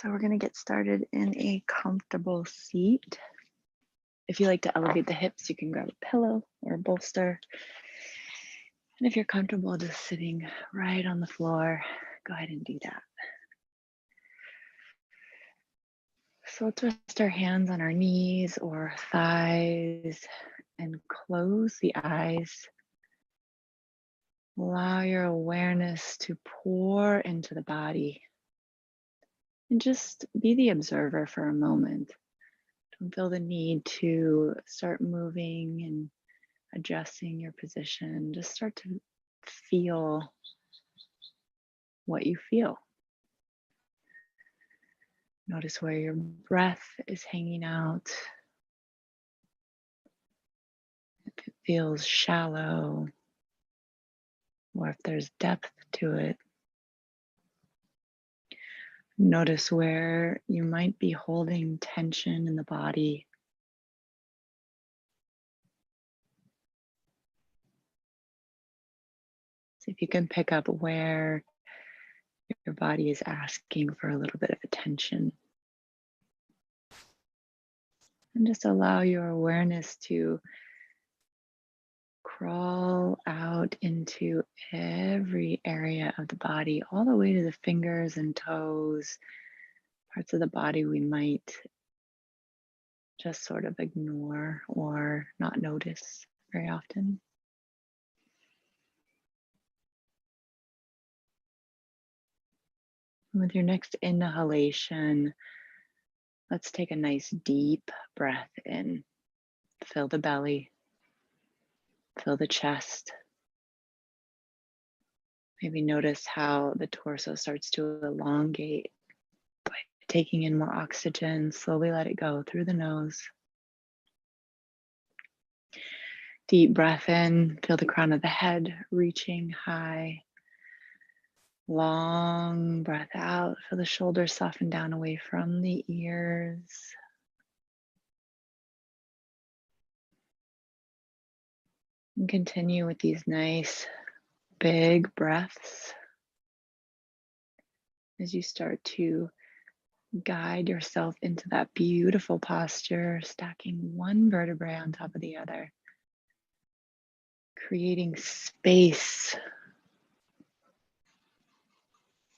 So we're going to get started in a comfortable seat. If you like to elevate the hips, you can grab a pillow or a bolster. And if you're comfortable just sitting right on the floor, go ahead and do that. So let's rest our hands on our knees or thighs and close the eyes. Allow your awareness to pour into the body and just be the observer for a moment. Don't feel the need to start moving and adjusting your position. Just start to feel what you feel. Notice where your breath is hanging out. If it feels shallow or if there's depth to it. Notice where you might be holding tension in the body. See if you can pick up where your body is asking for a little bit of attention. And just allow your awareness to crawl out into every area of the body, all the way to the fingers and toes, parts of the body we might just sort of ignore or not notice very often. With your next inhalation, let's take a nice deep breath in. Fill the belly, fill the chest. Maybe notice how the torso starts to elongate by taking in more oxygen. Slowly let it go through the nose. Deep breath in, feel the crown of the head reaching high. Long breath out, feel the shoulders soften down away from the ears. And continue with these nice big breaths as you start to guide yourself into that beautiful posture, stacking one vertebrae on top of the other, creating space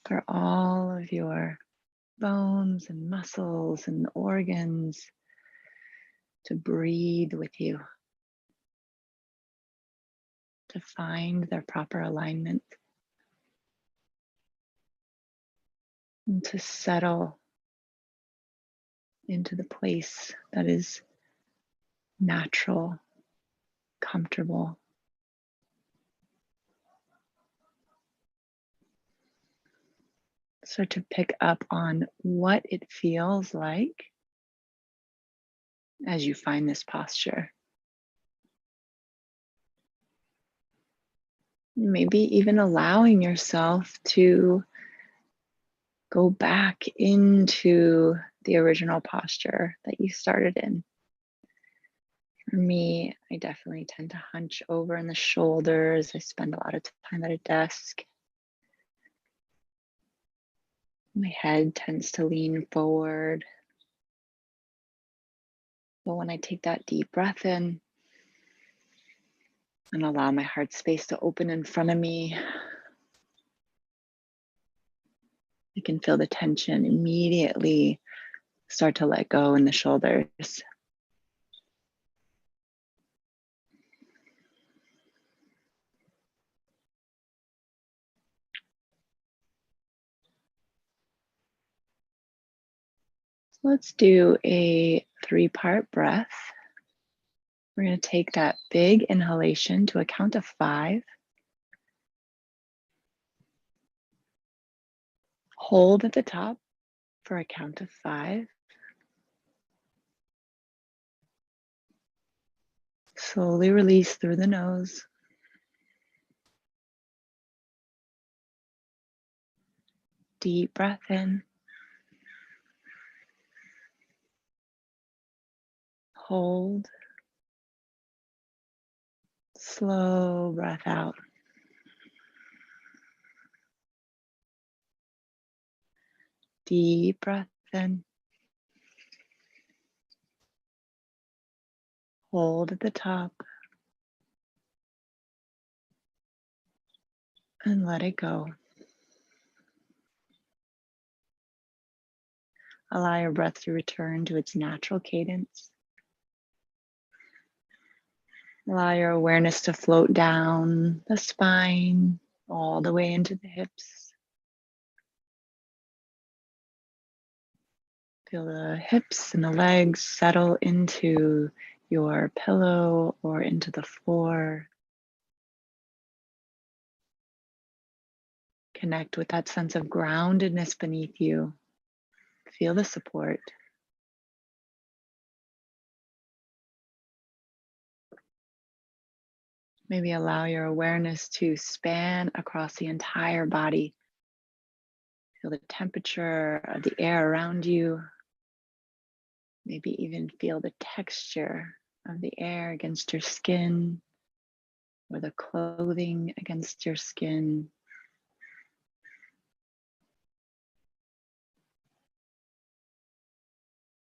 for all of your bones and muscles and organs to breathe with you, to find their proper alignment, and to settle into the place that is natural, comfortable. Start to pick up on what it feels like as you find this posture. Maybe even allowing yourself to go back into the original posture that you started in. For me, I definitely tend to hunch over in the shoulders. I spend a lot of time at a desk. My head tends to lean forward. But when I take that deep breath in and allow my heart space to open in front of me, I can feel the tension immediately start to let go in the shoulders. Let's do a 3-part breath. We're going to take that big inhalation to a count of 5. Hold at the top for a count of 5. Slowly release through the nose. Deep breath in. Hold. Slow breath out. Deep breath in. Hold at the top and let it go. Allow your breath to return to its natural cadence. Allow your awareness to float down the spine, all the way into the hips. Feel the hips and the legs settle into your pillow or into the floor. Connect with that sense of groundedness beneath you. Feel the support. Maybe allow your awareness to span across the entire body. Feel the temperature of the air around you. Maybe even feel the texture of the air against your skin or the clothing against your skin.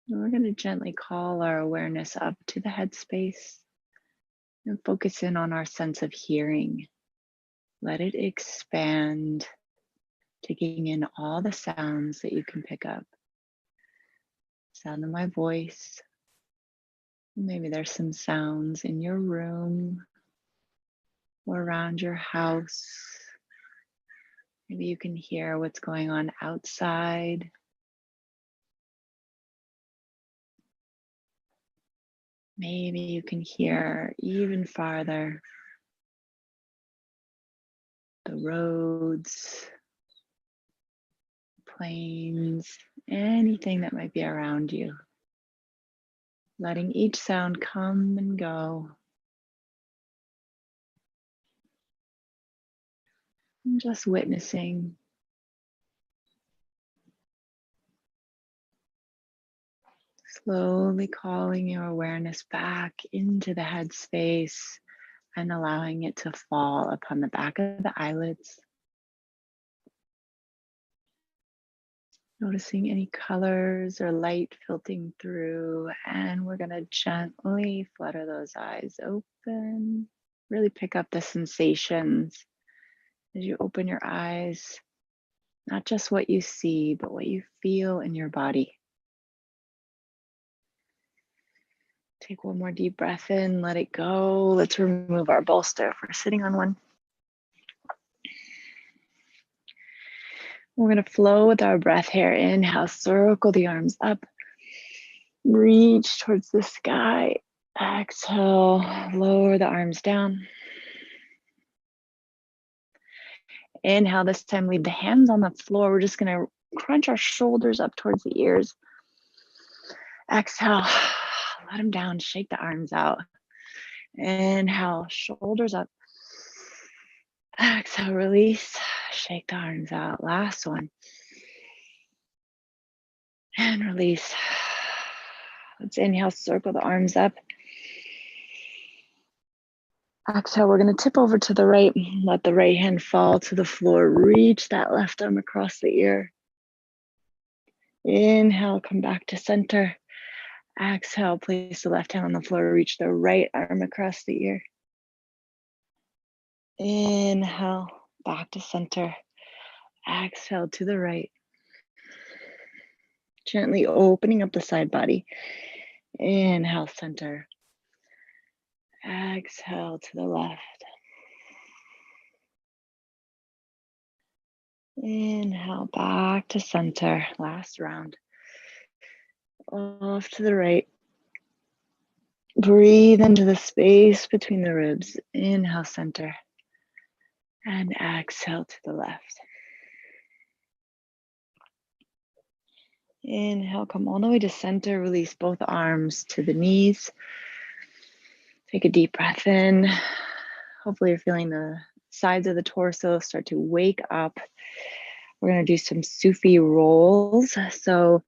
And we're going to gently call our awareness up to the headspace and focus in on our sense of hearing. Let it expand, taking in all the sounds that you can pick up. Sound of my voice. Maybe there's some sounds in your room or around your house. Maybe you can hear what's going on outside. Maybe you can hear even farther the roads, planes, anything that might be around you. Letting each sound come and go. And just witnessing. Slowly calling your awareness back into the headspace and allowing it to fall upon the back of the eyelids. Noticing any colors or light filtering through, and we're going to gently flutter those eyes open. Really pick up the sensations as you open your eyes, not just what you see, but what you feel in your body. Take one more deep breath in, let it go. Let's remove our bolster if we're sitting on one. We're going to flow with our breath here. Inhale, circle the arms up. Reach towards the sky. Exhale, lower the arms down. Inhale, this time leave the hands on the floor. We're just going to crunch our shoulders up towards the ears. Exhale, let them down, shake the arms out. Inhale, shoulders up. Exhale, release, shake the arms out. Last one. And release. Let's inhale, circle the arms up. Exhale, we're going to tip over to the right. Let the right hand fall to the floor. Reach that left arm across the ear. Inhale, come back to center. Exhale, place the left hand on the floor. Reach the right arm across the ear. Inhale, back to center. Exhale to the right. Gently opening up the side body. Inhale, center. Exhale to the left. Inhale, back to center. Last round. Off to the right. Breathe into the space between the ribs. Inhale, center. And exhale to the left. Inhale, come all the way to center. Release both arms to the knees. Take a deep breath in. Hopefully you're feeling the sides of the torso start to wake up. We're going to do some Sufi rolls. So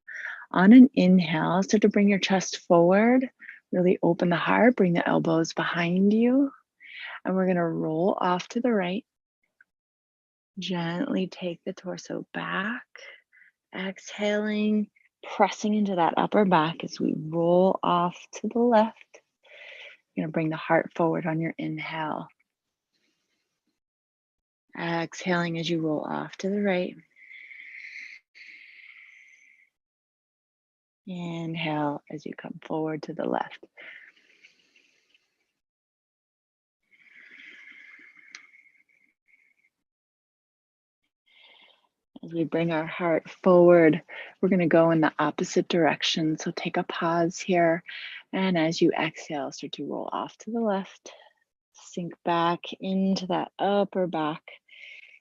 on an inhale, start to bring your chest forward. Really open the heart. Bring the elbows behind you. And we're going to roll off to the right. Gently take the torso back. Exhaling, Pressing into that upper back as we roll off to the left. You're going to bring the heart forward on your inhale. Exhaling as you roll off to the right. Inhale as you come forward to the left. As we bring our heart forward, we're going to go in the opposite direction. So take a pause here. And as you exhale, start to roll off to the left. Sink back into that upper back.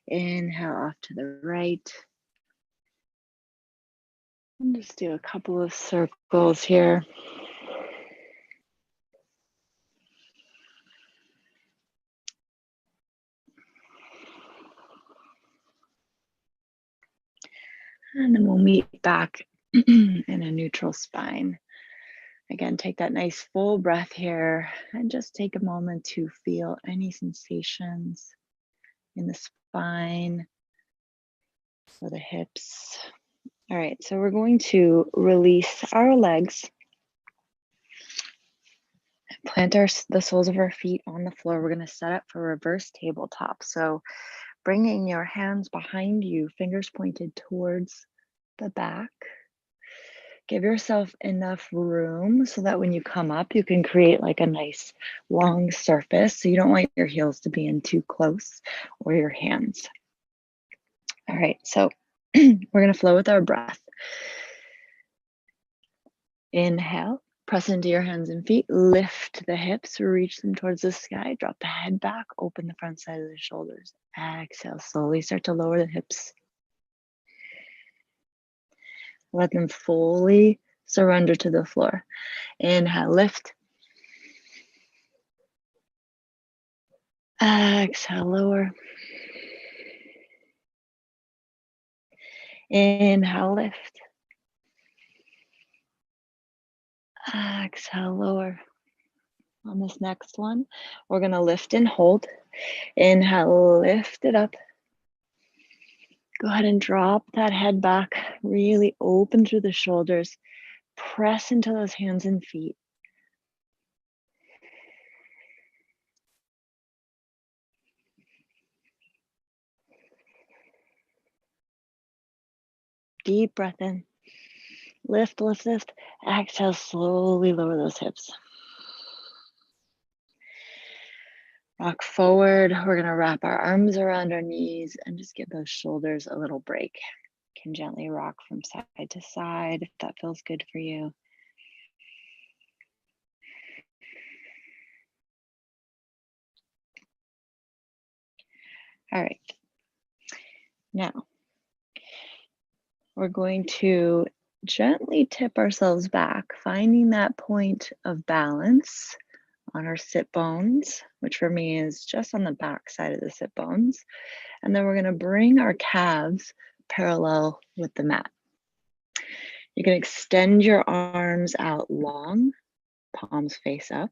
Inhale off to the right. And just do a couple of circles here. And then we'll meet back in a neutral spine. Again, take that nice full breath here and just take a moment to feel any sensations in the spine or the hips. All right, so we're going to release our legs, plant the soles of our feet on the floor. We're going to set up for reverse tabletop. So bringing your hands behind you, fingers pointed towards the back. Give yourself enough room so that when you come up, you can create like a nice long surface. So you don't want your heels to be in too close or your hands. All right, so we're going to flow with our breath. Inhale, press into your hands and feet, lift the hips, reach them towards the sky, drop the head back, open the front side of the shoulders. Exhale, slowly start to lower the hips. Let them fully surrender to the floor. Inhale, lift. Exhale, lower. Inhale, lift. Exhale, lower. On this next one, we're going to lift and hold. Inhale, lift it up. Go ahead and drop that head back. Really open through the shoulders. Press into those hands and feet. Deep breath in. Lift, lift, lift. Exhale, slowly lower those hips. Rock forward. We're going to wrap our arms around our knees and just give those shoulders a little break. Can gently rock from side to side if that feels good for you. All right. Now, we're going to gently tip ourselves back, finding that point of balance on our sit bones, which for me is just on the back side of the sit bones. And then we're going to bring our calves parallel with the mat. You can extend your arms out long, palms face up,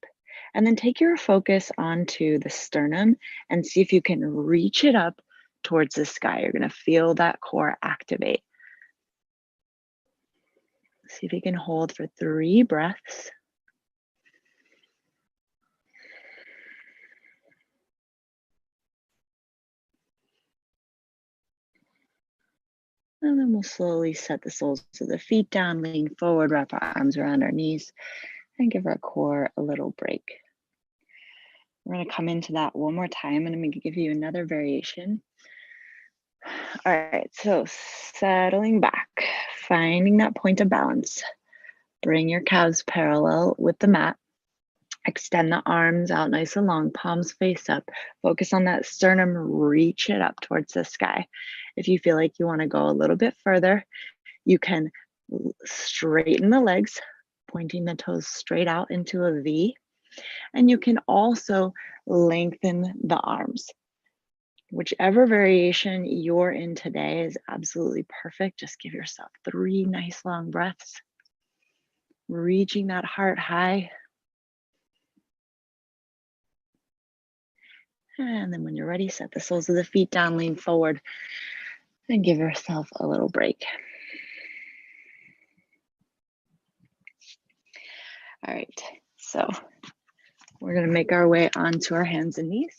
and then take your focus onto the sternum and see if you can reach it up towards the sky. You're going to feel that core activate. See if you can hold for 3 breaths. And then we'll slowly set the soles of the feet down, lean forward, wrap our arms around our knees, and give our core a little break. We're going to come into that one more time, and I'm going to give you another variation. All right, so settling back, finding that point of balance. Bring your calves parallel with the mat. Extend the arms out nice and long, palms face up. Focus on that sternum, reach it up towards the sky. If you feel like you want to go a little bit further, you can straighten the legs, pointing the toes straight out into a V. And you can also lengthen the arms. Whichever variation you're in today is absolutely perfect. Just give yourself 3 nice long breaths, reaching that heart high. And then when you're ready, set the soles of the feet down, lean forward, and give yourself a little break. All right, so we're gonna make our way onto our hands and knees.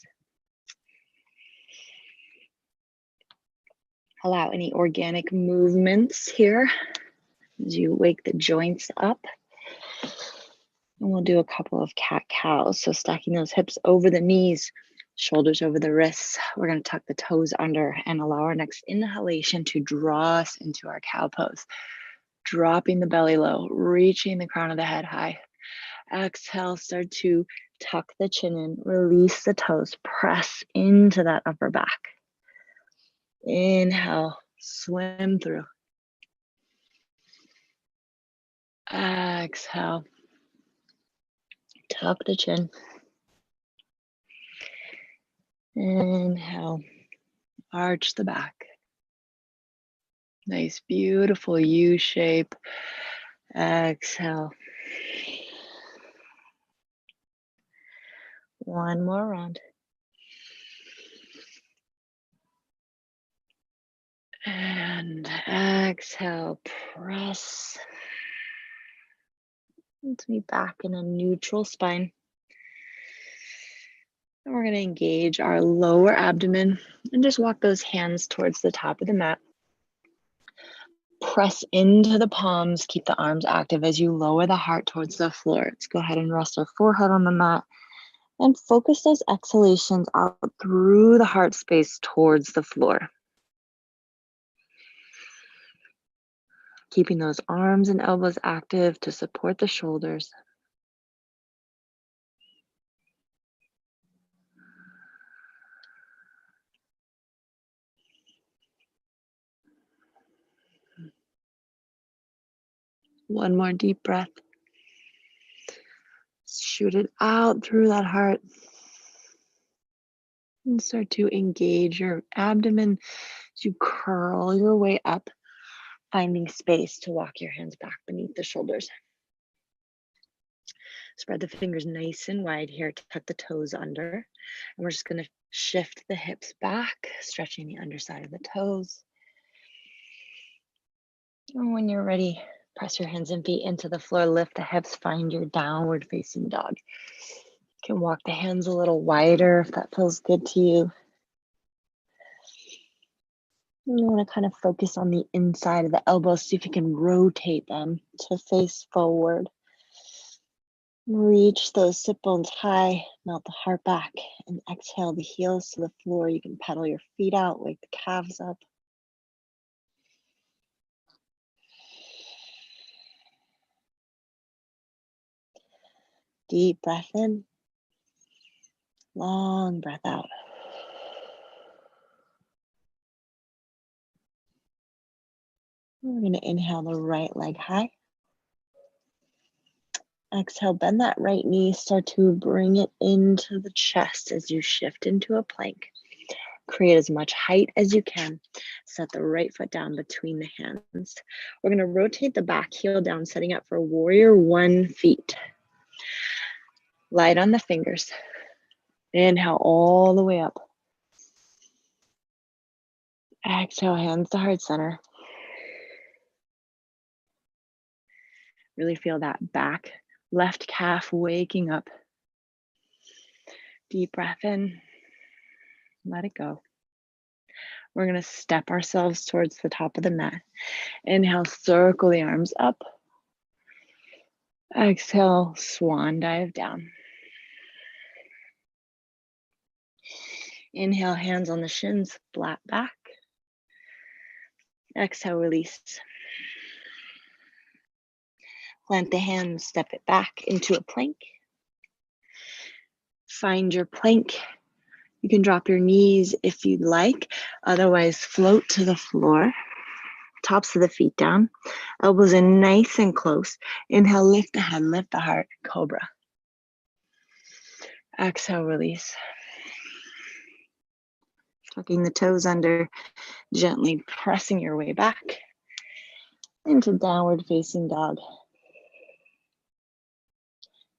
Allow any organic movements here as you wake the joints up. And we'll do a couple of cat-cows. So stacking those hips over the knees, shoulders over the wrists. We're gonna tuck the toes under and allow our next inhalation to draw us into our cow pose. Dropping the belly low, reaching the crown of the head high. Exhale, start to tuck the chin in, release the toes, press into that upper back. Inhale, swim through. Exhale, tuck the chin. Inhale, arch the back. Nice, beautiful U shape. Exhale. One more round. And exhale, press. To be back in a neutral spine. And we're going to engage our lower abdomen and just walk those hands towards the top of the mat. Press into the palms, keep the arms active as you lower the heart towards the floor. Let's go ahead and rest our forehead on the mat and focus those exhalations out through the heart space towards the floor. Keeping those arms and elbows active to support the shoulders. One more deep breath. Shoot it out through that heart. And start to engage your abdomen as you curl your way up, finding space to walk your hands back beneath the shoulders. Spread the fingers nice and wide here, tuck the toes under. And we're just going to shift the hips back, stretching the underside of the toes. And when you're ready, press your hands and feet into the floor, lift the hips, find your downward facing dog. You can walk the hands a little wider if that feels good to you. And you want to kind of focus on the inside of the elbows, see if you can rotate them to face forward. Reach those sit bones high, melt the heart back, and exhale the heels to the floor. You can pedal your feet out, wake the calves up. Deep breath in, long breath out. We're going to inhale the right leg high. Exhale, bend that right knee, start to bring it into the chest as you shift into a plank. Create as much height as you can. Set the right foot down between the hands. We're going to rotate the back heel down, setting up for warrior one feet. Light on the fingers. Inhale all the way up. Exhale, hands to heart center. Really feel that back left calf waking up. Deep breath in. Let it go. We're going to step ourselves towards the top of the mat. Inhale, circle the arms up. Exhale, swan dive down. Inhale, hands on the shins, flat back. Exhale, release. Plant the hands, step it back into a plank. Find your plank. You can drop your knees if you'd like. Otherwise, float to the floor. Tops of the feet down. Elbows in nice and close. Inhale, lift the head, lift the heart, cobra. Exhale, release. Tucking the toes under, gently pressing your way back into downward facing dog.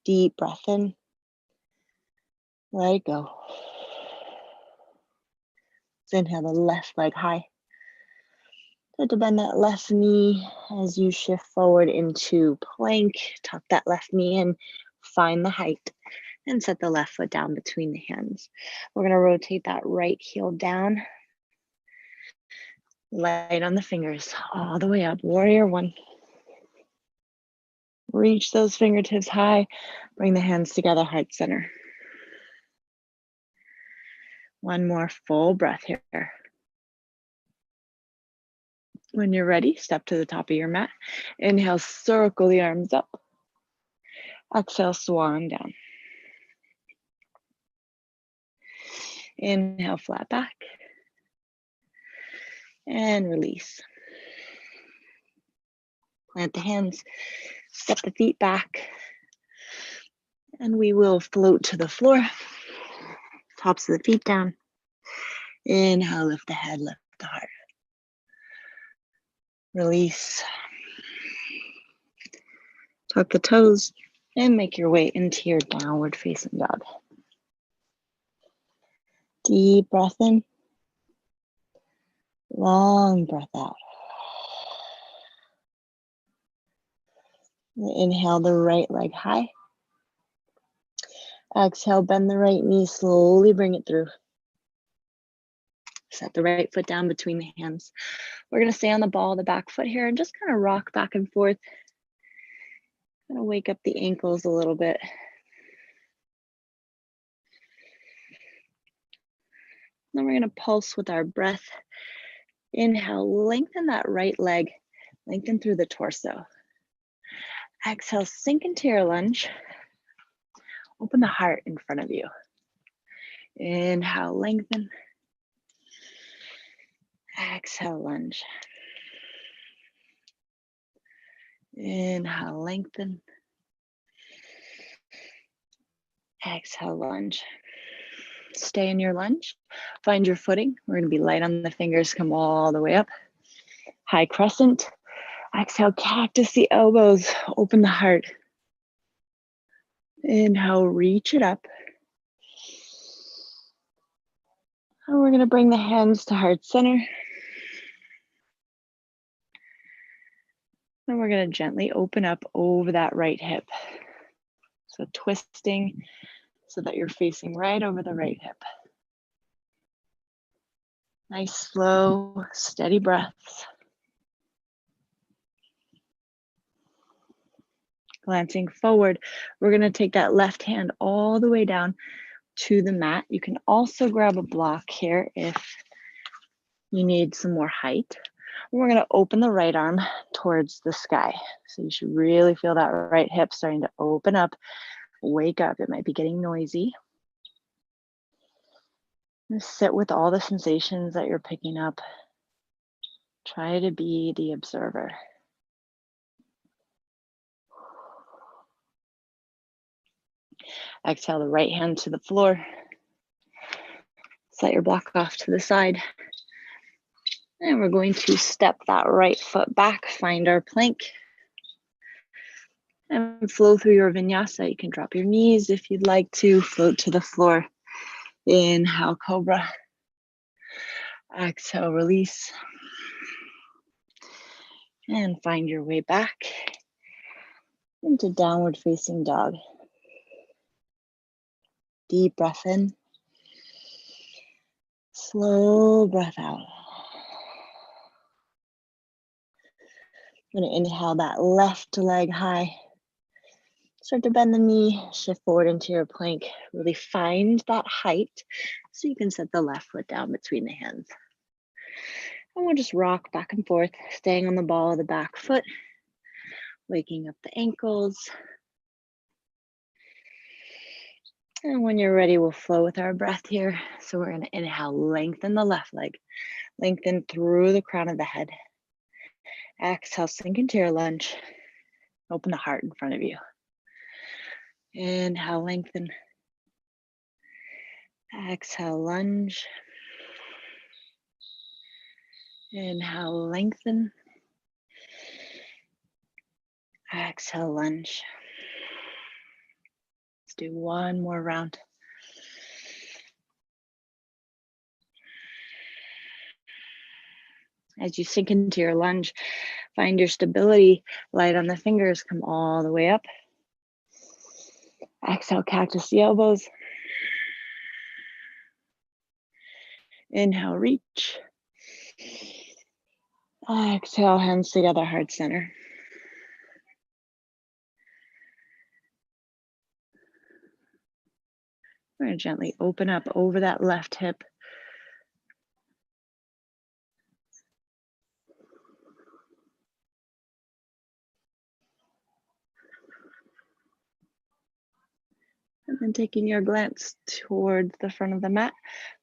Deep breath in. Let it go. Let's inhale the left leg high. Start to bend that left knee as you shift forward into plank. Tuck that left knee in, find the height, and set the left foot down between the hands. We're going to rotate that right heel down. Light on the fingers all the way up. Warrior one. Reach those fingertips high. Bring the hands together, heart center. One more full breath here. When you're ready, step to the top of your mat. Inhale, circle the arms up. Exhale, swan down. Inhale, flat back. And release. Plant the hands, step the feet back. And we will float to the floor. Tops of the feet down. Inhale, lift the head, lift the heart. Release. Tuck the toes and make your way into your downward facing dog. Deep breath in. Long breath out. Inhale the right leg high. Exhale, bend the right knee, slowly bring it through. Set the right foot down between the hands. We're going to stay on the ball of the back foot here and just kind of rock back and forth. Kind of wake up the ankles a little bit. Then we're going to pulse with our breath. Inhale, lengthen that right leg, lengthen through the torso. Exhale, sink into your lunge. Open the heart in front of you. Inhale, lengthen. Exhale, lunge. Inhale, lengthen. Exhale, lunge. Stay in your lunge. Find your footing. We're going to be light on the fingers. Come all the way up. High crescent. Exhale, cactus the elbows. Open the heart. Inhale, reach it up. And we're going to bring the hands to heart center. And we're going to gently open up over that right hip. So twisting so that you're facing right over the right hip. Nice, slow, steady breaths. Glancing forward, we're going to take that left hand all the way down to the mat. You can also grab a block here if you need some more height. We're going to open the right arm towards the sky. So you should really feel that right hip starting to open up. Wake up. It might be getting noisy. Just sit with all the sensations that you're picking up. Try to be the observer. Exhale the right hand to the floor. Set your block off to the side. And we're going to step that right foot back, find our plank, and flow through your vinyasa. You can drop your knees if you'd like to, float to the floor. Inhale, cobra. Exhale, release. And find your way back into downward facing dog. Deep breath in. Slow breath out. I'm going to inhale that left leg high. Start to bend the knee, shift forward into your plank. Really find that height so you can set the left foot down between the hands. And we'll just rock back and forth, staying on the ball of the back foot, waking up the ankles. And when you're ready, we'll flow with our breath here. So we're going to inhale, lengthen the left leg, lengthen through the crown of the head. Exhale, sink into your lunge. Open the heart in front of you. Inhale, lengthen. Exhale, lunge. Inhale, lengthen. Exhale, lunge. Let's do one more round. As you sink into your lunge, find your stability, light on the fingers, come all the way up. Exhale, cactus the elbows. Inhale, reach. Exhale, hands together, heart center. We're going to gently open up over that left hip. And then taking your glance towards the front of the mat,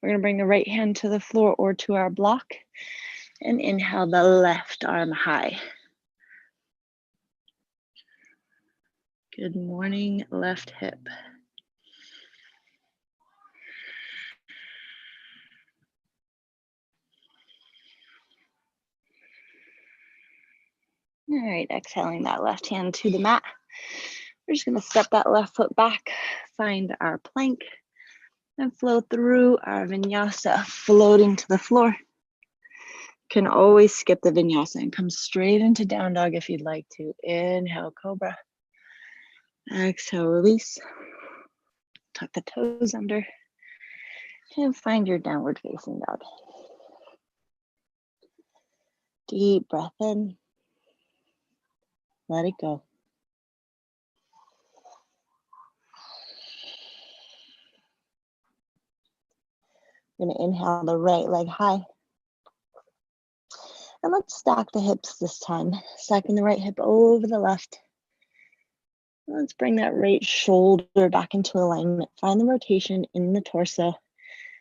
we're going to bring the right hand to the floor or to our block. And inhale the left arm high. Good morning, left hip. All right, exhaling that left hand to the mat. We're just going to step that left foot back, find our plank, and flow through our vinyasa, floating to the floor. Can always skip the vinyasa and come straight into down dog if you'd like to. Inhale, cobra. Exhale, release. Tuck the toes under. And find your downward facing dog. Deep breath in. Let it go. We're going to inhale the right leg high. And let's stack the hips this time. Stacking the right hip over the left. Let's bring that right shoulder back into alignment. Find the rotation in the torso.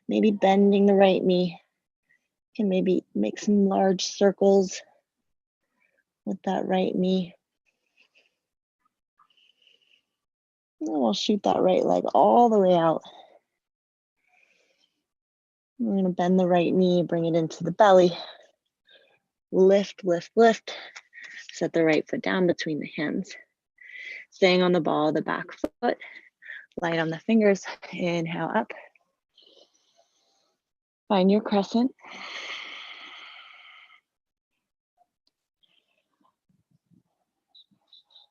Maybe bending the right knee. Can maybe make some large circles with that right knee. And we'll shoot that right leg all the way out. We're going to bend the right knee, bring it into the belly. Lift, lift, lift. Set the right foot down between the hands. Staying on the ball of the back foot. Light on the fingers. Inhale up. Find your crescent.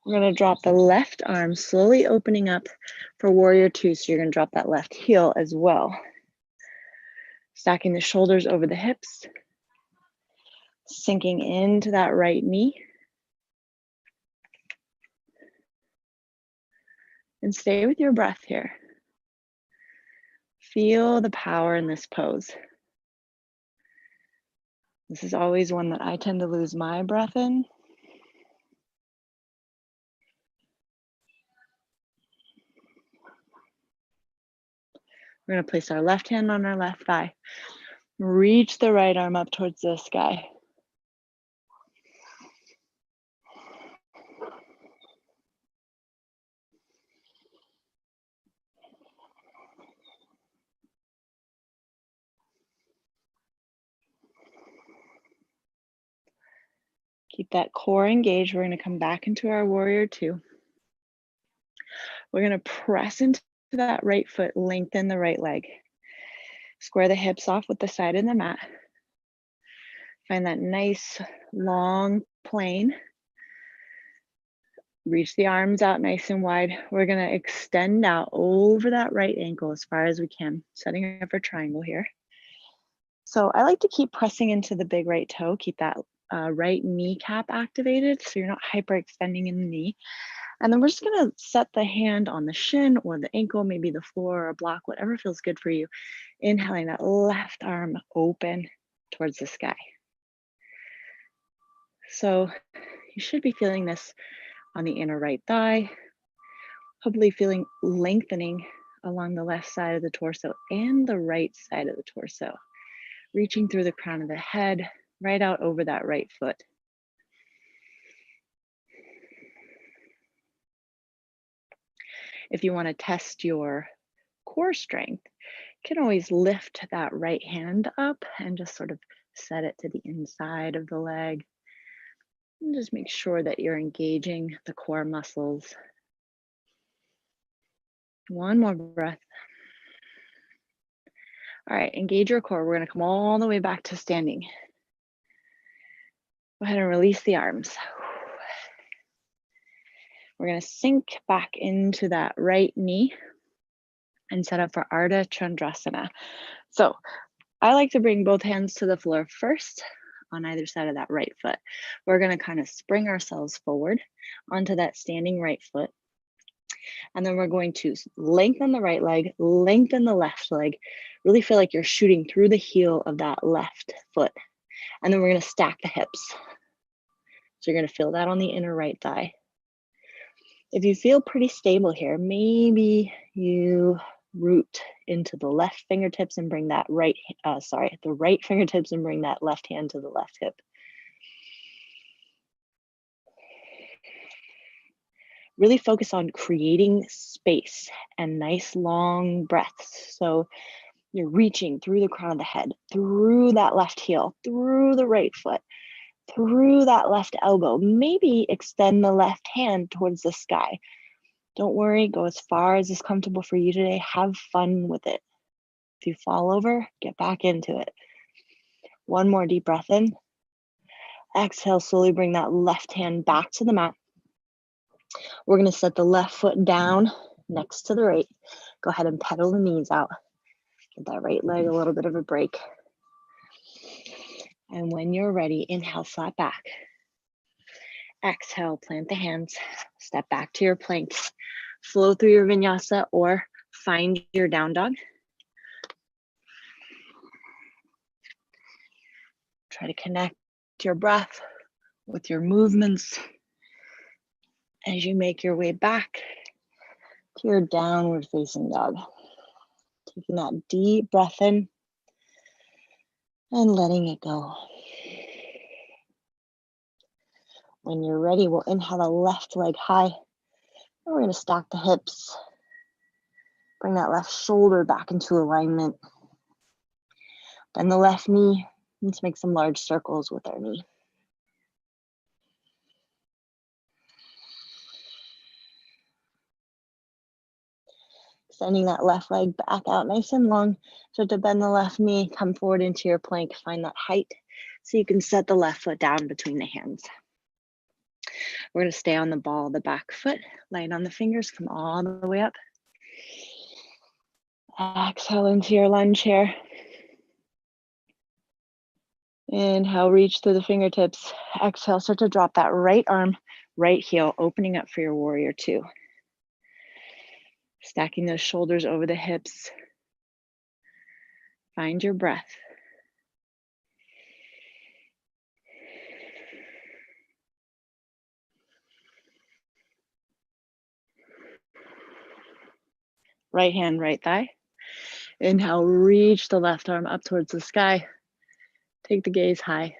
We're going to drop the left arm, slowly opening up for warrior two. So you're going to drop that left heel as well. Stacking the shoulders over the hips. Sinking into that right knee. And stay with your breath here. Feel the power in this pose. This is always one that I tend to lose my breath in. We're going to place our left hand on our left thigh. Reach the right arm up towards the sky. Keep that core engaged. We're going to come back into our warrior two. We're going to press into that right foot, lengthen the right leg. Square the hips off with the side of the mat. Find that nice long plane. Reach the arms out nice and wide. We're going to extend out over that right ankle as far as we can, setting up our triangle here. So I like to keep pressing into the big right toe, keep that right kneecap activated so you're not hyperextending in the knee. And then we're just going to set the hand on the shin or the ankle, maybe the floor or a block, whatever feels good for you. Inhaling that left arm open towards the sky. So you should be feeling this on the inner right thigh, hopefully feeling lengthening along the left side of the torso and the right side of the torso, reaching through the crown of the head, right out over that right foot. If you want to test your core strength, you can always lift that right hand up and just sort of set it to the inside of the leg. And just make sure that you're engaging the core muscles. One more breath. All right, engage your core. We're going to come all the way back to standing. Go ahead and release the arms. We're going to sink back into that right knee and set up for Ardha Chandrasana. So I like to bring both hands to the floor first on either side of that right foot. We're going to kind of spring ourselves forward onto that standing right foot. And then we're going to lengthen the right leg, lengthen the left leg, really feel like you're shooting through the heel of that left foot. And then we're going to stack the hips. So you're going to feel that on the inner right thigh. If you feel pretty stable here, maybe you root into the left fingertips and bring that the right fingertips and bring that left hand to the left hip. Really focus on creating space and nice long breaths. So you're reaching through the crown of the head, through that left heel, through the right foot, through that left elbow. Maybe extend the left hand towards the sky. Don't worry, go as far as is comfortable for you today. Have fun with it. If you fall over, get back into it. One more deep breath in. Exhale, slowly bring that left hand back to the mat. We're going to set the left foot down next to the right. Go ahead and pedal the knees out. Give that right leg a little bit of a break. And when you're ready, inhale, flat back. Exhale, plant the hands. Step back to your plank. Flow through your vinyasa or find your down dog. Try to connect your breath with your movements as you make your way back to your downward facing dog. Taking that deep breath in and letting it go. When you're ready, we'll inhale the left leg high. And we're going to stack the hips. Bring that left shoulder back into alignment. Bend the left knee. Let's make some large circles with our knee. Extending that left leg back out nice and long. Start to bend the left knee, come forward into your plank, find that height so you can set the left foot down between the hands. We're going to stay on the ball of the back foot, light on the fingers, come all the way up. Exhale into your lunge here. Inhale, reach through the fingertips. Exhale, start to drop that right arm, right heel, opening up for your warrior two. Stacking those shoulders over the hips. Find your breath. Right hand, right thigh. Inhale, reach the left arm up towards the sky. Take the gaze high.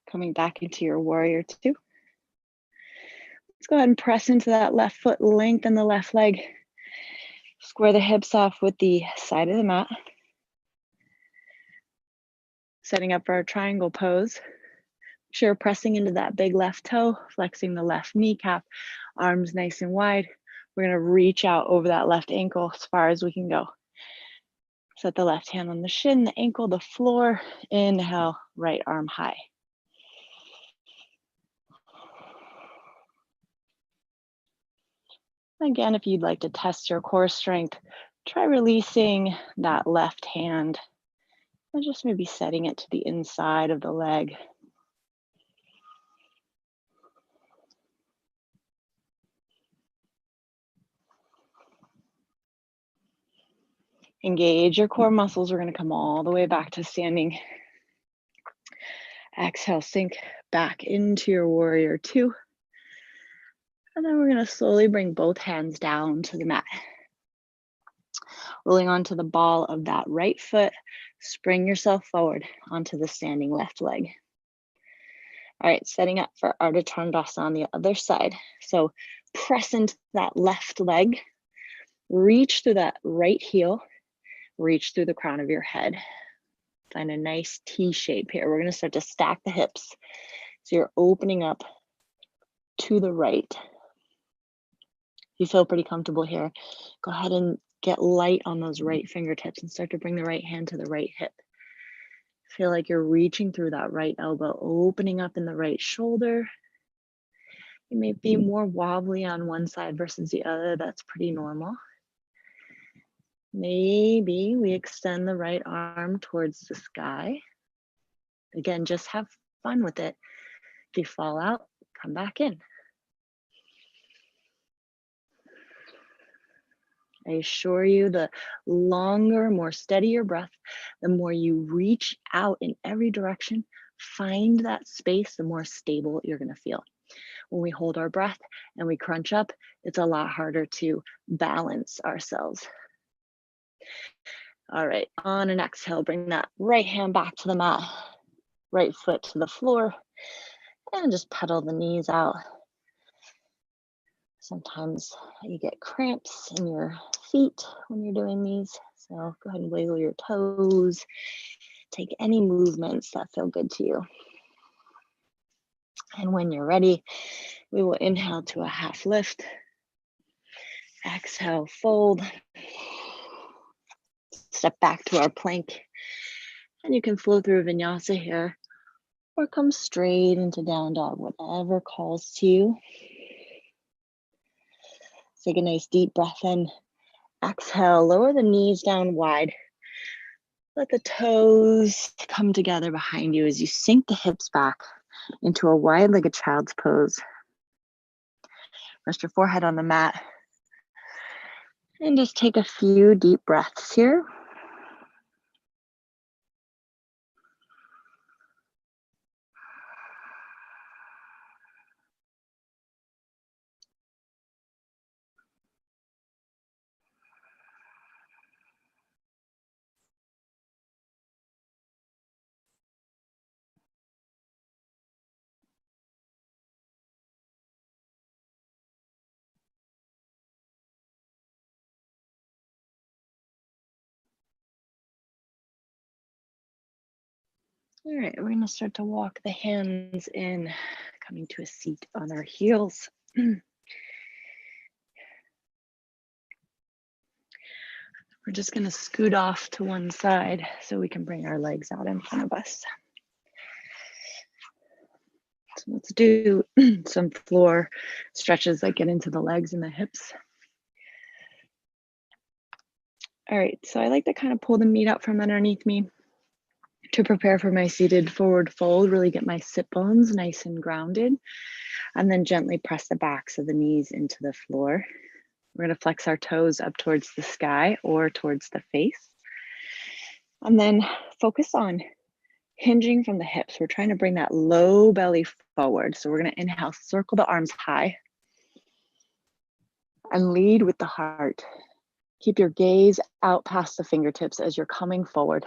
Coming back into your warrior two. Let's go ahead and press into that left foot, lengthen the left leg. Square the hips off with the side of the mat. Setting up for our triangle pose. Make sure you're pressing into that big left toe, flexing the left kneecap, arms nice and wide. We're going to reach out over that left ankle as far as we can go. Set the left hand on the shin, the ankle, the floor. Inhale, right arm high. Again, if you'd like to test your core strength, try releasing that left hand and just maybe setting it to the inside of the leg. Engage your core muscles. We're going to come all the way back to standing. Exhale, sink back into your warrior two. And then we're going to slowly bring both hands down to the mat. Rolling onto the ball of that right foot, spring yourself forward onto the standing left leg. All right, setting up for Ardha Chandrasana on the other side. So press into that left leg, reach through that right heel, reach through the crown of your head. Find a nice T shape here. We're going to start to stack the hips. So you're opening up to the right. If you feel pretty comfortable here, go ahead and get light on those right fingertips and start to bring the right hand to the right hip. Feel like you're reaching through that right elbow, opening up in the right shoulder. You may be more wobbly on one side versus the other. That's pretty normal. Maybe we extend the right arm towards the sky. Again, just have fun with it. If you fall out, come back in. I assure you, the longer, more steady your breath, the more you reach out in every direction, find that space, the more stable you're going to feel. When we hold our breath and we crunch up, it's a lot harder to balance ourselves. All right, on an exhale, bring that right hand back to the mat, right foot to the floor, and just pedal the knees out. Sometimes you get cramps in your feet when you're doing these, so go ahead and wiggle your toes. Take any movements that feel good to you. And when you're ready, we will inhale to a half lift. Exhale, fold. Step back to our plank. And you can flow through vinyasa here or come straight into down dog, whatever calls to you. Take a nice deep breath in. Exhale, lower the knees down wide. Let the toes come together behind you as you sink the hips back into a wide-legged child's pose. Rest your forehead on the mat. And just take a few deep breaths here. All right, we're going to start to walk the hands in, coming to a seat on our heels. We're just going to scoot off to one side so we can bring our legs out in front of us. So let's do some floor stretches that get into the legs and the hips. All right, so I like to kind of pull the meat out from underneath me to prepare for my seated forward fold, really get my sit bones nice and grounded, and then gently press the backs of the knees into the floor. We're going to flex our toes up towards the sky or towards the face. And then focus on hinging from the hips. We're trying to bring that low belly forward. So we're going to inhale, circle the arms high, and lead with the heart. Keep your gaze out past the fingertips as you're coming forward.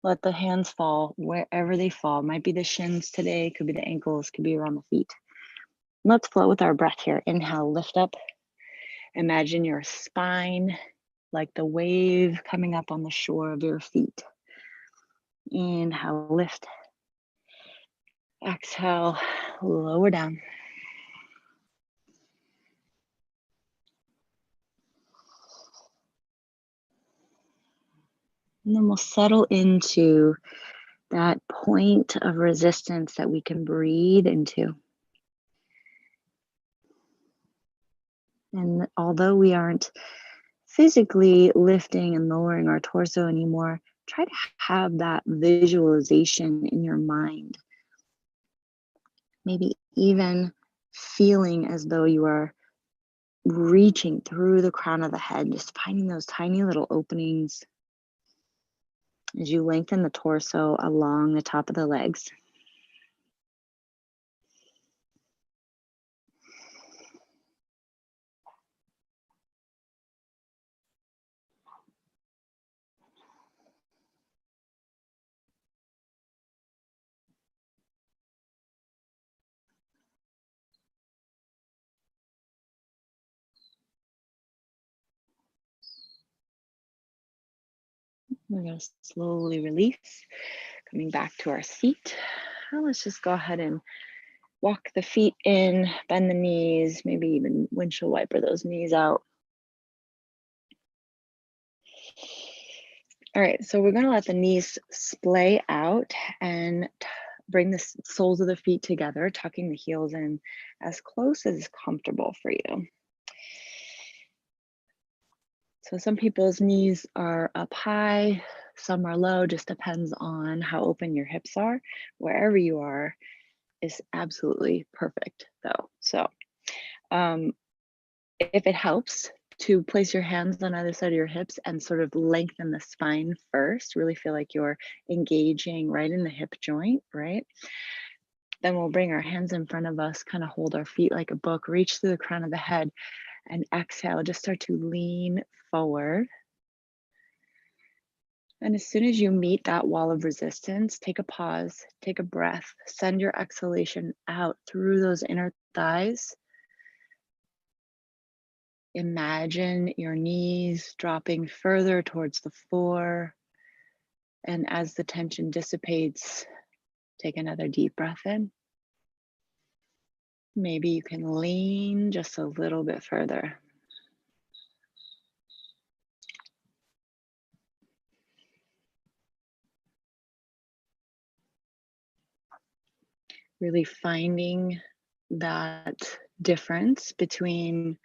Let the hands fall wherever they fall. Might be the shins today, could be the ankles, could be around the feet. Let's flow with our breath here. Inhale, lift up. Imagine your spine like the wave coming up on the shore of your feet. Inhale, lift. Exhale, lower down. And then we'll settle into that point of resistance that we can breathe into. And although we aren't physically lifting and lowering our torso anymore, try to have that visualization in your mind. Maybe even feeling as though you are reaching through the crown of the head, just finding those tiny little openings as you lengthen the torso along the top of the legs. We're going to slowly release, coming back to our seat. Now let's just go ahead and walk the feet in, bend the knees, maybe even windshield wiper those knees out. All right, so we're going to let the knees splay out and bring the soles of the feet together, tucking the heels in as close as comfortable for you. So some people's knees are up high, some are low, just depends on how open your hips are. Wherever you are is absolutely perfect though. So if it helps to place your hands on either side of your hips and sort of lengthen the spine first, really feel like you're engaging right in the hip joint, right? Then we'll bring our hands in front of us, kind of hold our feet like a book, reach through the crown of the head, and exhale, just start to lean forward. And as soon as you meet that wall of resistance, take a pause, take a breath, send your exhalation out through those inner thighs. Imagine your knees dropping further towards the floor. And as the tension dissipates, take another deep breath in. Maybe you can lean just a little bit further. Really finding that difference between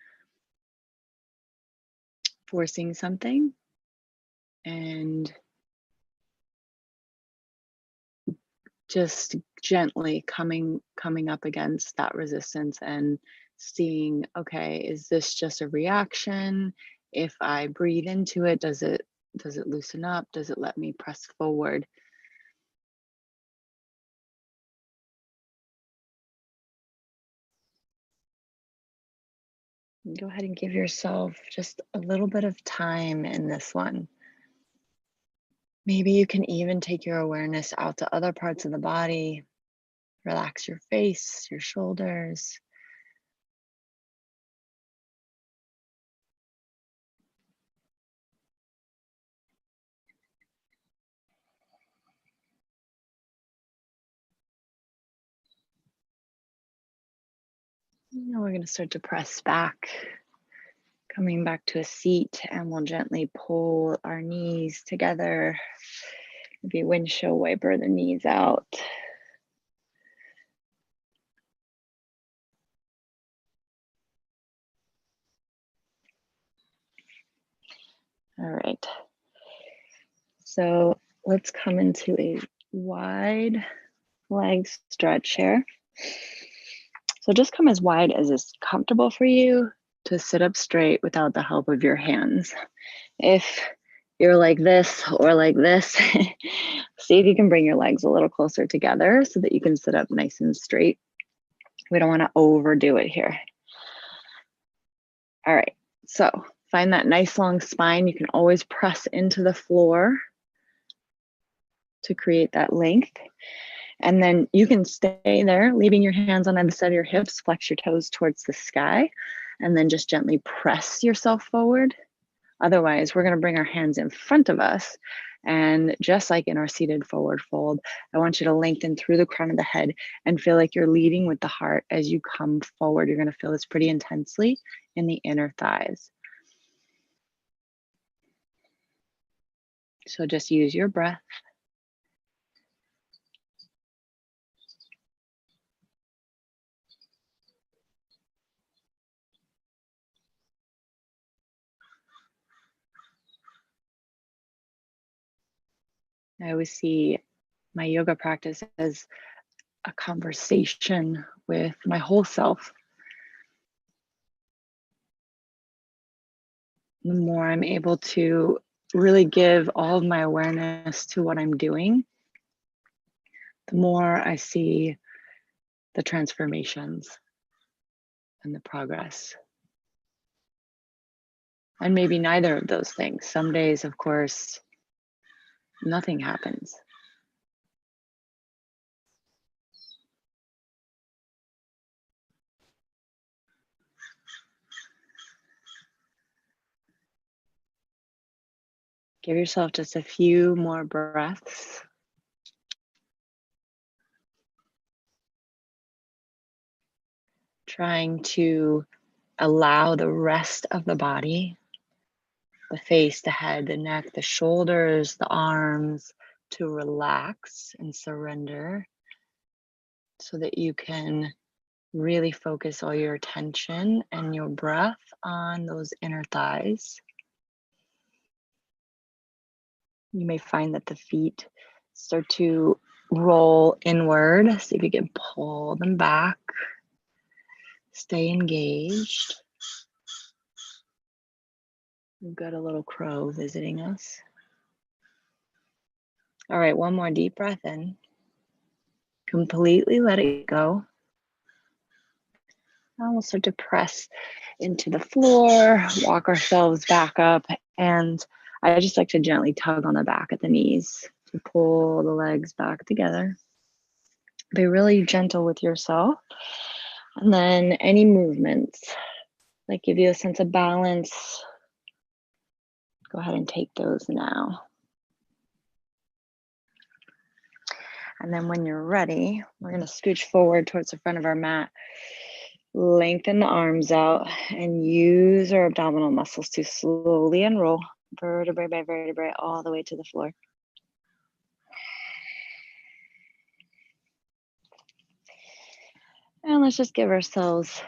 forcing something and just gently coming up against that resistance and seeing, okay, is this just a reaction? If I breathe into it, does it loosen up? Does it let me press forward? Go ahead and give yourself just a little bit of time in this one. Maybe you can even take your awareness out to other parts of the body. Relax your face, your shoulders. Now we're going to start to press back, coming back to a seat, and we'll gently pull our knees together. Maybe windshield wiper the knees out. All right. So let's come into a wide leg stretch here. So just come as wide as is comfortable for you to sit up straight without the help of your hands. If you're like this or like this, see if you can bring your legs a little closer together so that you can sit up nice and straight. We don't want to overdo it here. All right, so find that nice long spine. You can always press into the floor to create that length. And then you can stay there, leaving your hands on either side of your hips, flex your toes towards the sky, and then just gently press yourself forward. Otherwise, we're going to bring our hands in front of us. And just like in our seated forward fold, I want you to lengthen through the crown of the head and feel like you're leading with the heart as you come forward. You're going to feel this pretty intensely in the inner thighs. So just use your breath. I always see my yoga practice as a conversation with my whole self. The more I'm able to really give all of my awareness to what I'm doing, the more I see the transformations and the progress. And maybe neither of those things. Some days, of course, nothing happens. Give yourself just a few more breaths. Trying to allow the rest of the body, the face, the head, the neck, the shoulders, the arms, to relax and surrender so that you can really focus all your attention and your breath on those inner thighs. You may find that the feet start to roll inward. See if you can pull them back. Stay engaged. We've got a little crow visiting us. All right, one more deep breath in. Completely let it go. Now we'll start to press into the floor, walk ourselves back up, and I just like to gently tug on the back of the knees to pull the legs back together. Be really gentle with yourself. And then any movements that give you a sense of balance, go ahead and take those now. And then when you're ready, we're going to scooch forward towards the front of our mat. Lengthen the arms out and use our abdominal muscles to slowly unroll vertebrae by vertebrae all the way to the floor. And let's just give ourselves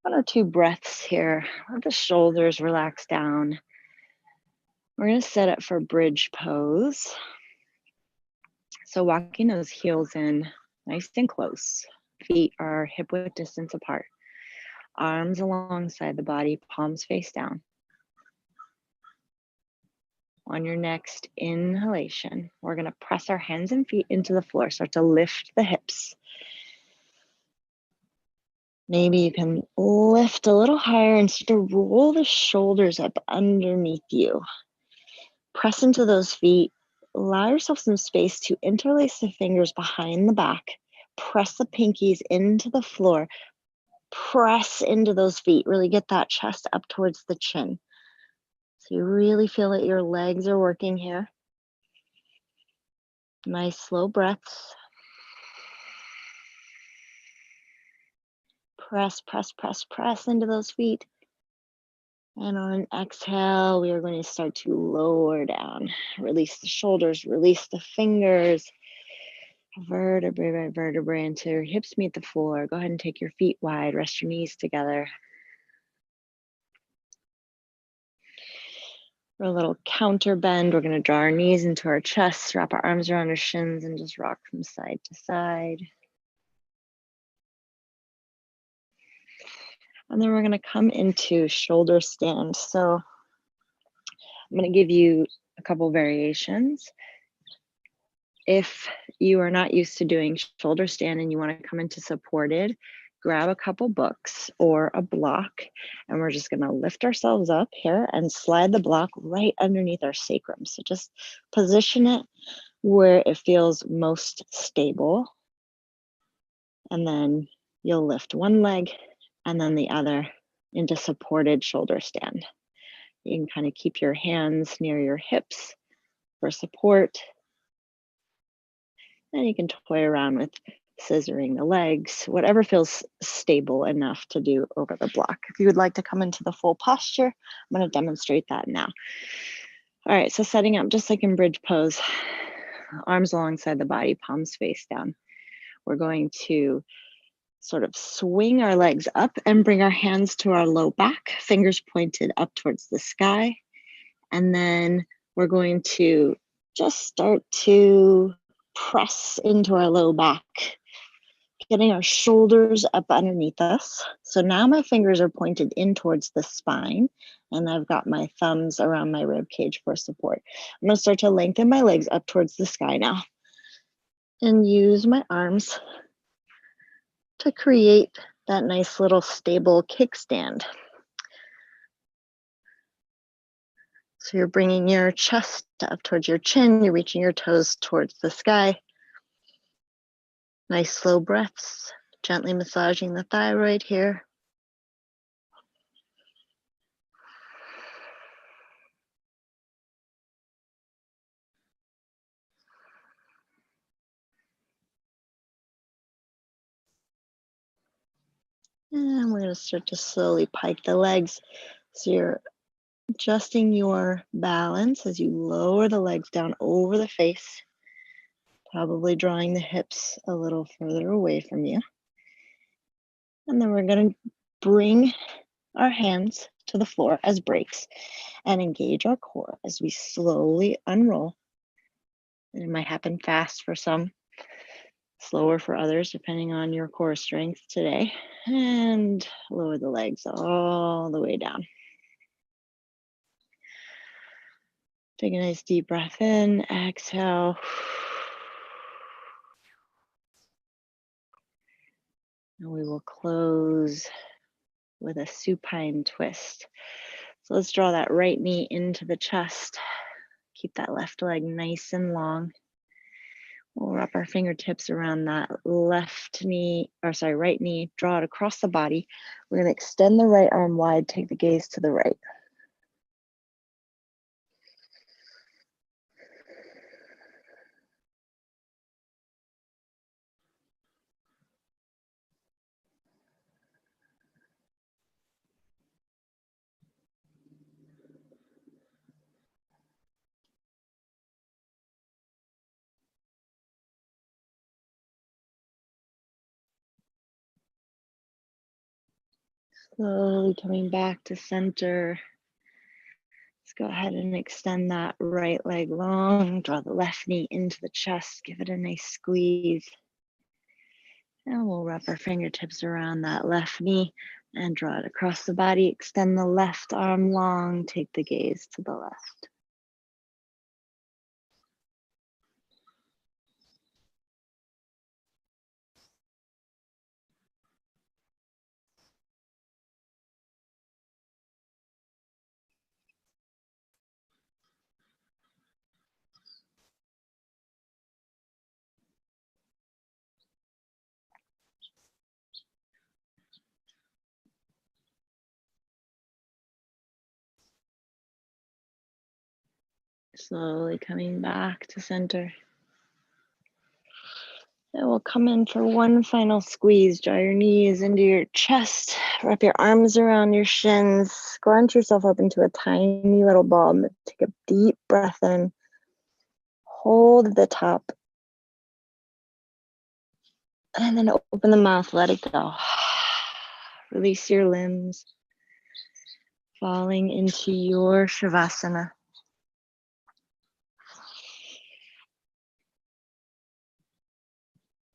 1 or 2 breaths here. Let the shoulders relax down. We're going to set up for bridge pose. So walking those heels in nice and close. Feet are hip width distance apart. Arms alongside the body, palms face down. On your next inhalation, we're going to press our hands and feet into the floor. Start to lift the hips. Maybe you can lift a little higher and start to roll the shoulders up underneath you. Press into those feet. Allow yourself some space to interlace the fingers behind the back. Press the pinkies into the floor. Press into those feet. Really get that chest up towards the chin. So you really feel that your legs are working here. Nice slow breaths. Press, press, press, press into those feet. And on an exhale, we are going to start to lower down. Release the shoulders, release the fingers. Vertebrae by vertebrae until your hips meet the floor. Go ahead and take your feet wide, rest your knees together. For a little counter bend, we're going to draw our knees into our chest, wrap our arms around our shins, and just rock from side to side. And then we're going to come into shoulder stand. So I'm going to give you a couple variations. If you are not used to doing shoulder stand and you want to come into supported, grab a couple books or a block, and we're just going to lift ourselves up here and slide the block right underneath our sacrum. So just position it where it feels most stable. And then you'll lift one leg and then the other into supported shoulder stand. You can kind of keep your hands near your hips for support. Then you can toy around with scissoring the legs, whatever feels stable enough to do over the block. If you would like to come into the full posture, I'm going to demonstrate that now. All right, so setting up just like in bridge pose, arms alongside the body, palms face down. We're going to sort of swing our legs up and bring our hands to our low back, fingers pointed up towards the sky. And then we're going to just start to press into our low back, getting our shoulders up underneath us. So now my fingers are pointed in towards the spine, and I've got my thumbs around my rib cage for support. I'm going to start to lengthen my legs up towards the sky now and use my arms to create that nice little stable kickstand. So you're bringing your chest up towards your chin, you're reaching your toes towards the sky. Nice slow breaths, gently massaging the thyroid here. And we're going to start to slowly pike the legs. So you're adjusting your balance as you lower the legs down over the face, probably drawing the hips a little further away from you. And then we're going to bring our hands to the floor as brakes and engage our core as we slowly unroll. And it might happen fast for some, slower for others, depending on your core strength today. And lower the legs all the way down. Take a nice deep breath in, exhale. And we will close with a supine twist. So let's draw that right knee into the chest. Keep that left leg nice and long. We'll wrap our fingertips around that right knee, draw it across the body. We're going to extend the right arm wide, take the gaze to the right. Slowly coming back to center. Let's go ahead and extend that right leg long. Draw the left knee into the chest. Give it a nice squeeze. And we'll wrap our fingertips around that left knee and draw it across the body. Extend the left arm long. Take the gaze to the left. Slowly coming back to center. And we'll come in for one final squeeze. Draw your knees into your chest. Wrap your arms around your shins. Scrunch yourself up into a tiny little ball. Take a deep breath in. Hold at the top. And then open the mouth. Let it go. Release your limbs. Falling into your Shavasana.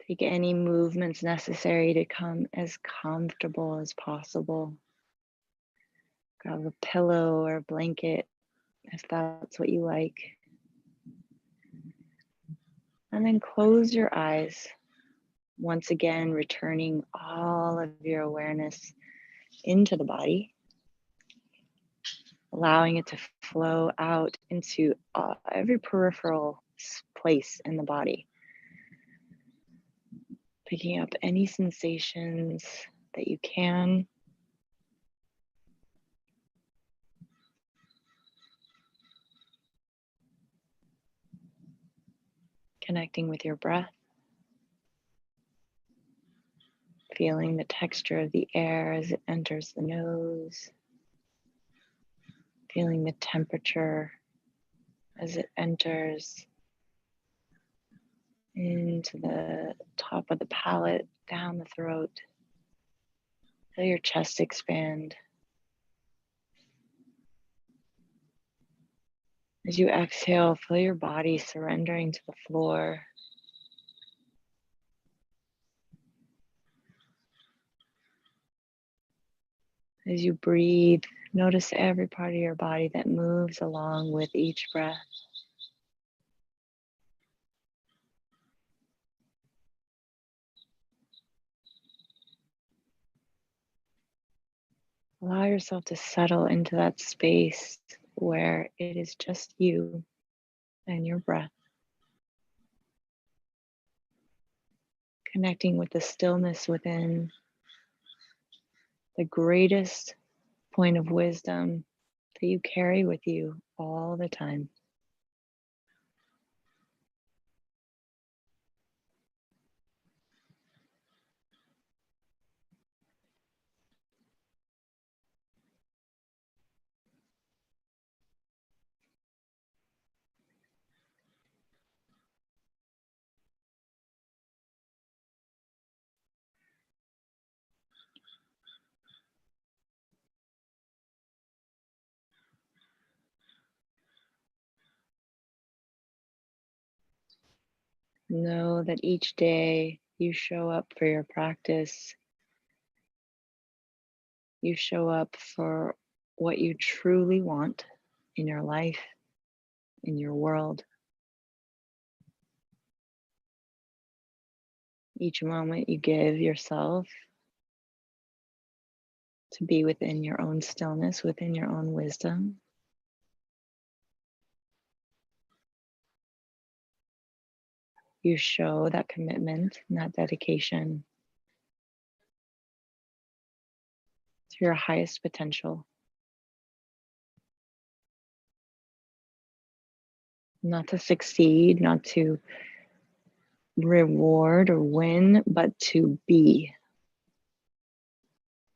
Take any movements necessary to come as comfortable as possible. Grab a pillow or a blanket if that's what you like. And then close your eyes. Once again, returning all of your awareness into the body, allowing it to flow out into every peripheral place in the body. Picking up any sensations that you can. Connecting with your breath. Feeling the texture of the air as it enters the nose. Feeling the temperature as it enters into the top of the palate, down the throat. Feel your chest expand. As you exhale, feel your body surrendering to the floor. As you breathe, notice every part of your body that moves along with each breath. Allow yourself to settle into that space where it is just you and your breath. Connecting with the stillness within, the greatest point of wisdom that you carry with you all the time. Know that each day you show up for your practice. You show up for what you truly want in your life, in your world. Each moment you give yourself to be within your own stillness, within your own wisdom. You show that commitment and that dedication to your highest potential. Not to succeed, not to reward or win, but to be.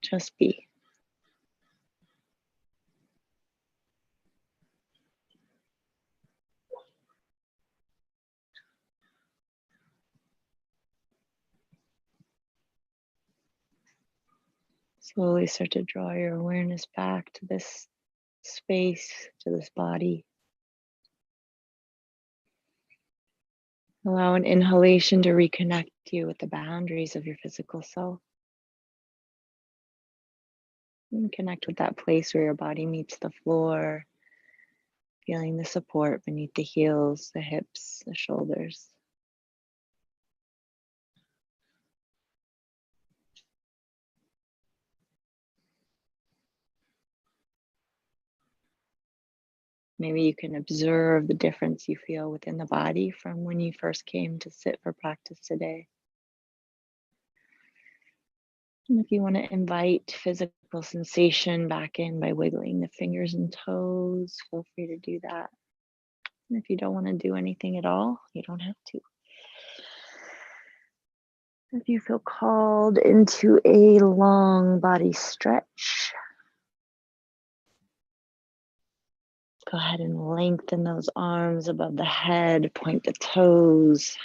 Just be. Slowly start to draw your awareness back to this space, to this body. Allow an inhalation to reconnect you with the boundaries of your physical self. And connect with that place where your body meets the floor, feeling the support beneath the heels, the hips, the shoulders. Maybe you can observe the difference you feel within the body from when you first came to sit for practice today. And if you want to invite physical sensation back in by wiggling the fingers and toes, feel free to do that. And if you don't want to do anything at all, you don't have to. If you feel called into a long body stretch, go ahead and lengthen those arms above the head, point the toes.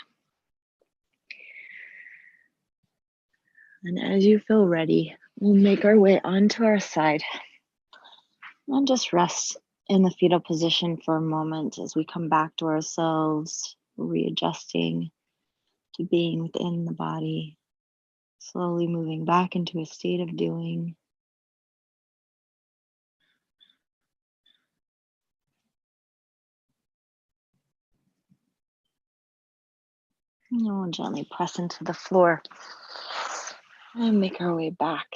And as you feel ready, we'll make our way onto our side and just rest in the fetal position for a moment as we come back to ourselves, readjusting to being within the body, slowly moving back into a state of doing. And then we'll gently press into the floor and make our way back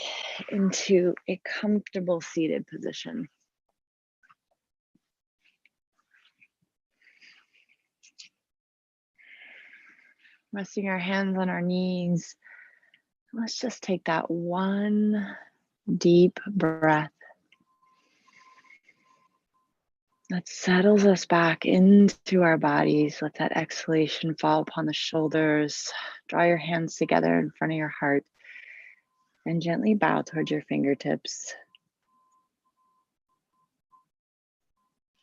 into a comfortable seated position. Resting our hands on our knees. Let's just take that one deep breath that settles us back into our bodies. Let that exhalation fall upon the shoulders. Draw your hands together in front of your heart and gently bow towards your fingertips.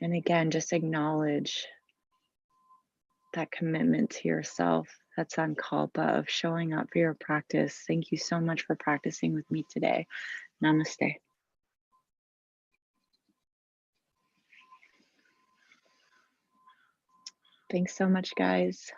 And again, just acknowledge that commitment to yourself, that sankalpa of showing up for your practice. Thank you so much for practicing with me today. Namaste. Thanks so much, guys.